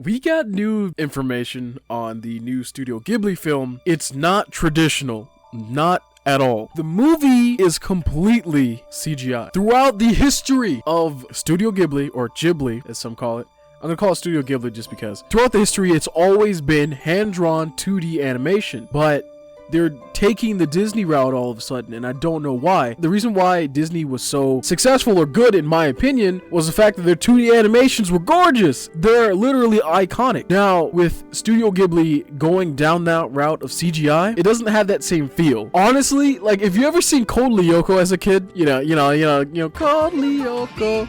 We got new information on the new Studio Ghibli film. It's not traditional, not at all. The movie is completely CGI. Throughout the history of Studio Ghibli, or Ghibli as some call it, I'm gonna call it Studio Ghibli just because. Throughout the history, it's always been hand-drawn 2D animation, but they're taking the Disney route all of a sudden, and I don't know why. The reason why Disney was so successful or good, in my opinion, was the fact that their 2D animations were gorgeous. They're literally iconic. Now, with Studio Ghibli going down that route of CGI, it doesn't have that same feel. Honestly, like, if you ever seen Code Lyoko as a kid, you know, Code Lyoko,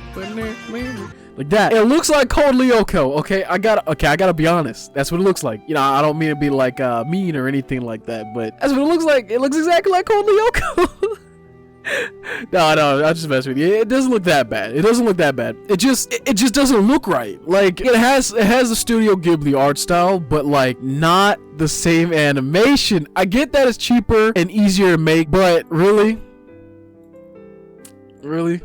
like that. It looks like Code Lyoko, okay? I gotta be honest. That's what it looks like. You know, I don't mean to be like mean or anything like that, but that's what it looks like. It looks exactly like Code Lyoko. No, I'll just mess with you. It doesn't look that bad. It doesn't look that bad. It just doesn't look right. Like, it has the Studio Ghibli art style, but like not the same animation. I get that it's cheaper and easier to make, but really? Really?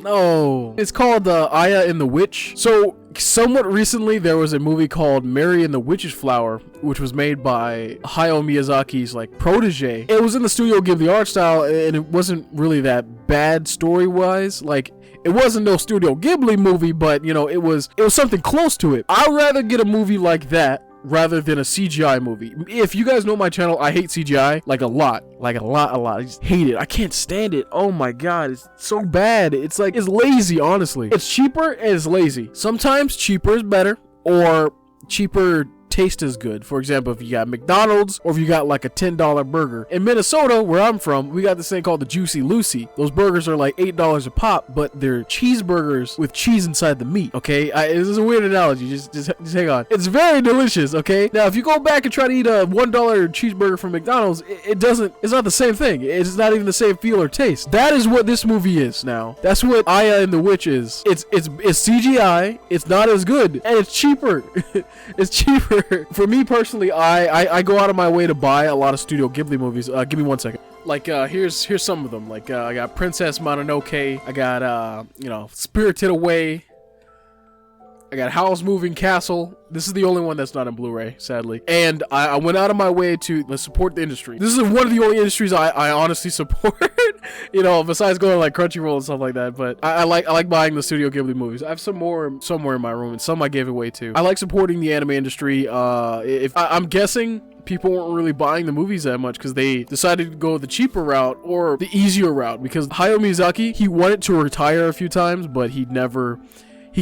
No. It's called Aya and the Witch. So, somewhat recently, there was a movie called Mary and the Witch's Flower, which was made by Hayao Miyazaki's, like, protege. It was in the Studio Ghibli art style, and it wasn't really that bad story-wise. Like, it wasn't no Studio Ghibli movie, but, you know, it was something close to it. I'd rather get a movie like that rather than a CGI movie. If you guys know my channel, I hate CGI like a lot. I just hate it. I can't stand it. Oh my god, it's so bad. It's like, it's lazy, honestly. It's cheaper and it's lazy. Sometimes cheaper is better, or cheaper taste is good. For example, if you got McDonald's, or if you got like a $10 burger. In Minnesota, where I'm from, we got this thing called the Juicy Lucy. Those burgers are like $8 a pop, but they're cheeseburgers with cheese inside the meat, okay? This is a weird analogy, just hang on. It's very delicious, okay? Now, if you go back and try to eat a $1 cheeseburger from McDonald's, it's not the same thing. It's not even the same feel or taste. That is what this movie is now. That's what Aya and the Witch is. It's CGI, it's not as good, and it's cheaper. It's cheaper. For me personally, I go out of my way to buy a lot of Studio Ghibli movies. Give me 1 second. Like, here's some of them. Like, I got Princess Mononoke. I got, Spirited Away. I got Howl's Moving Castle. This is the only one that's not in Blu-ray, sadly. And I went out of my way to support the industry. This is one of the only industries I honestly support. You know, besides going to like Crunchyroll and stuff like that. But I like buying the Studio Ghibli movies. I have some more somewhere in my room, and some I gave away too. I like supporting the anime industry. I'm guessing people weren't really buying the movies that much because they decided to go the cheaper route or the easier route. Because Hayao Miyazaki, he wanted to retire a few times, but he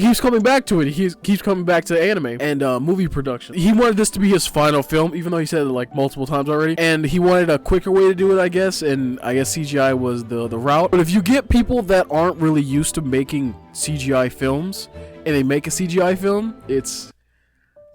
keeps coming back to it. He keeps coming back to anime and movie production. He wanted this to be his final film, even though he said it like multiple times already. And he wanted a quicker way to do it, I guess. And I guess CGI was the route. But if you get people that aren't really used to making CGI films and they make a CGI film, it's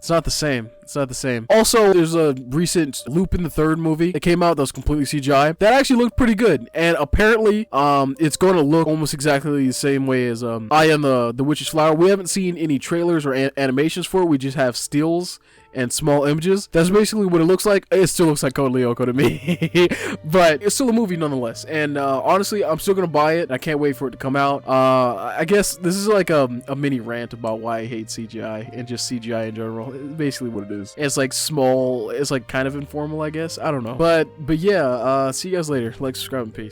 not the same. It's not the same. Also, there's a recent Lupin the Third movie that came out that was completely CGI. That actually looked pretty good. And apparently, it's going to look almost exactly the same way as Aya and the Witch's Flower. We haven't seen any trailers or animations for it. We just have stills and small images. That's basically what it looks like. It still looks like Code Lyoko to me. But it's still a movie nonetheless. And honestly, I'm still going to buy it. I can't wait for it to come out. I guess this is like a mini rant about why I hate CGI and just CGI in general. It's basically what it is. It's like small. It's like kind of informal, I guess. I don't know. But yeah, see you guys later. Like, subscribe, and peace.